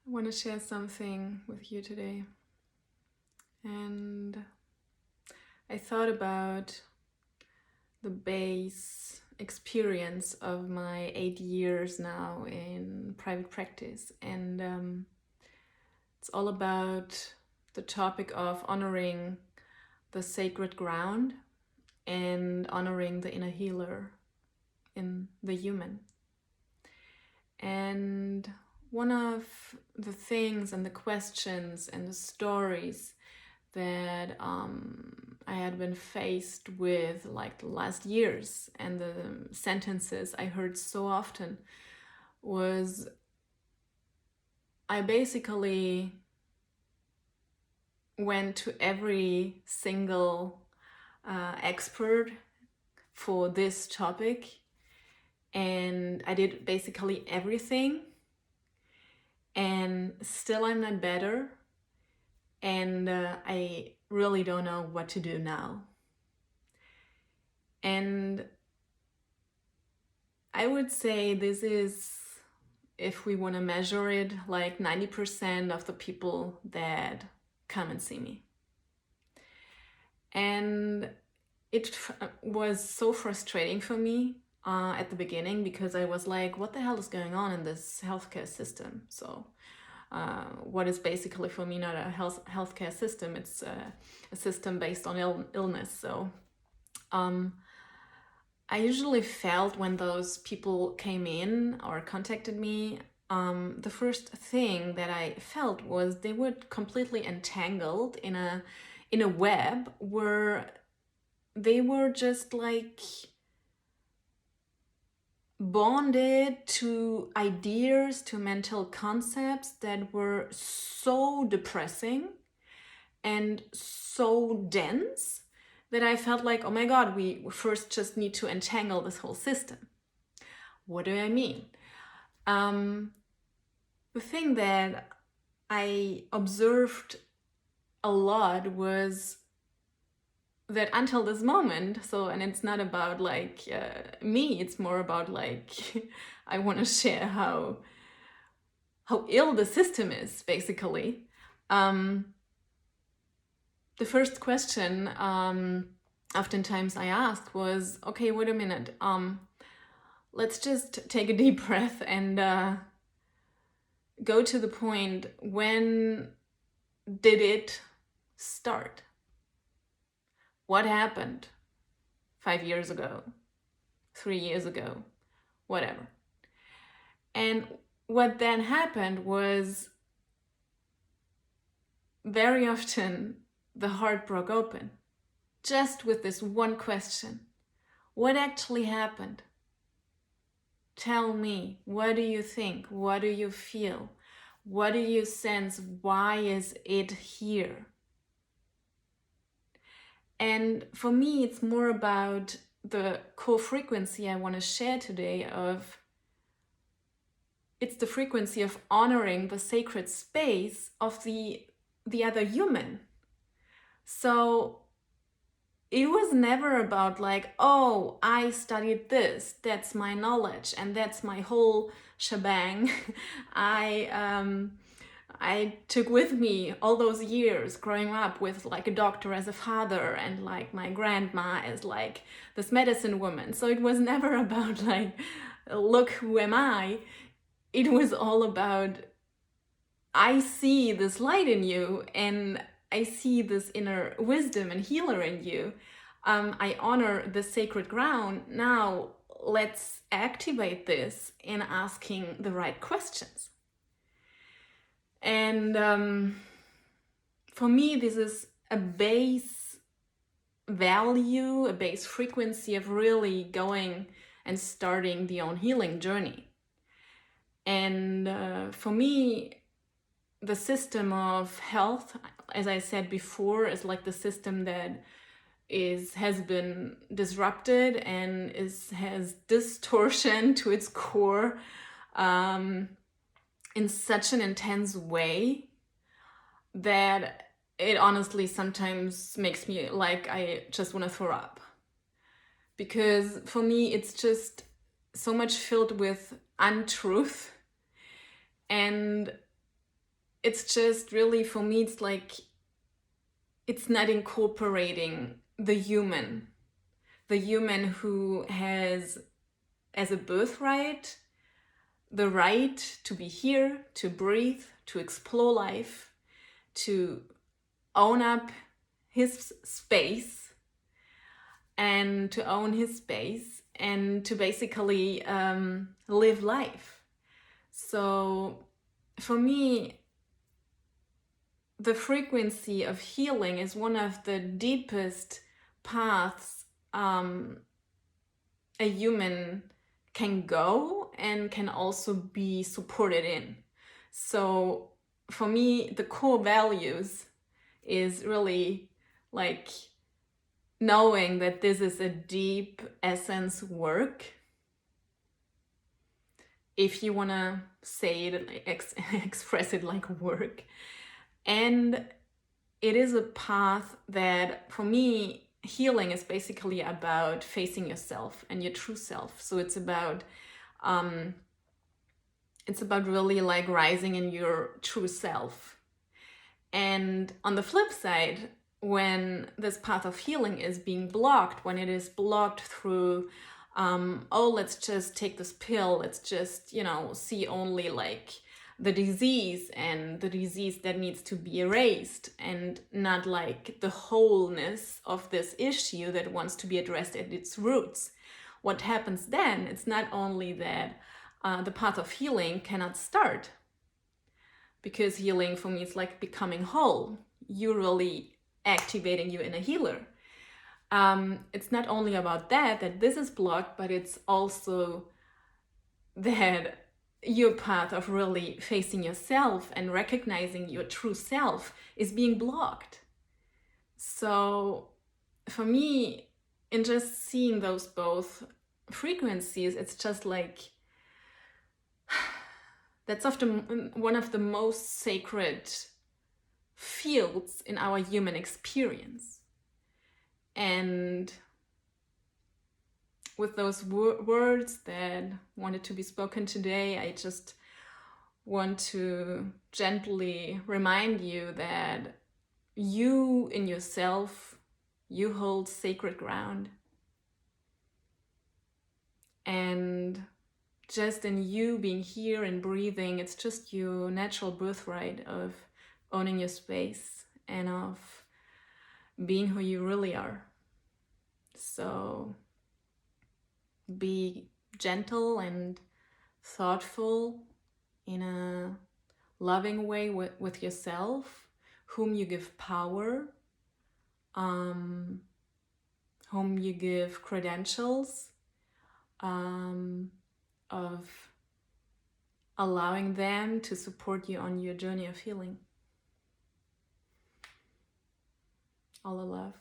I want to share something with you today. And I thought about the base experience of my 8 years now in private practice. And it's all about the topic of honoring the sacred ground and honoring the inner healer in the human. And one of the things and the questions and the stories that I had been faced with like the last years, and the sentences I heard so often, was I basically went to every single expert for this topic, and I did basically everything, and still I'm not better, and I really don't know what to do now. And I would say this is, if we want to measure it, like 90% of the people that come and see me. And it was so frustrating for me at the beginning, because I was like, what the hell is going on in this healthcare system? So what is basically for me not a healthcare system, it's a system based on illness. So I usually felt when those people came in or contacted me, the first thing that I felt was they were completely entangled in a web where they were just like bonded to ideas, to mental concepts that were so depressing and so dense that I felt like, oh my God, we first just need to entangle this whole system. What do I mean? The thing that I observed a lot was that until this moment, and it's not about like me, it's more about like I want to share how ill the system is, basically. The first question oftentimes I asked was, okay, wait a minute, let's just take a deep breath and go to the point. When did it start? What happened 5 years ago, 3 years ago, whatever? And what then happened was, very often the heart broke open just with this one question. What actually happened? Tell me, what do you think? What do you feel? What do you sense? Why is it here? And for me, it's more about the core frequency I want to share today of, it's the frequency of honoring the sacred space of the other human. So it was never about like, oh, I studied this, that's my knowledge, and that's my whole shebang. I took with me all those years growing up with like a doctor as a father, and like my grandma as like this medicine woman. So it was never about like, look, who am I? It was all about, I see this light in you, and I see this inner wisdom and healer in you. I honor the sacred ground. Now let's activate this in asking the right questions. And for me, this is a base value, a base frequency of really going and starting the own healing journey. And for me, the system of health, as I said before, is like the system that has been disrupted and has distortion to its core in such an intense way that it honestly sometimes makes me like I just want to throw up. Because for me, it's just so much filled with untruth and it's just really, for me, it's like, it's not incorporating the human who has as a birthright the right to be here, to breathe, to explore life, to own up his space and to own his space and to basically live life. So for me, the frequency of healing is one of the deepest paths a human can go and can also be supported in. So for me, the core values is really like knowing that this is a deep essence work, if you want to say it, express it like work. And it is a path that, for me, healing is basically about facing yourself and your true self. So it's about really like rising in your true self. And on the flip side, when this path of healing is being blocked, when it is blocked through let's just take this pill, let's just, see only like the disease and the disease that needs to be erased, and not like the wholeness of this issue that wants to be addressed at its roots. What happens then, it's not only that the path of healing cannot start, because healing for me is like becoming whole. You're really activating your inner healer. It's not only about that this is blocked, but it's also that your path of really facing yourself and recognizing your true self is being blocked. So for me, in just seeing those both frequencies, it's just like, that's often one of the most sacred fields in our human experience. And with those words that wanted to be spoken today, I just want to gently remind you that you in yourself, you hold sacred ground. And just in you being here and breathing, it's just your natural birthright of owning your space and of being who you really are. So be gentle and thoughtful in a loving way with yourself, whom you give power, whom you give credentials, of allowing them to support you on your journey of healing. All the love.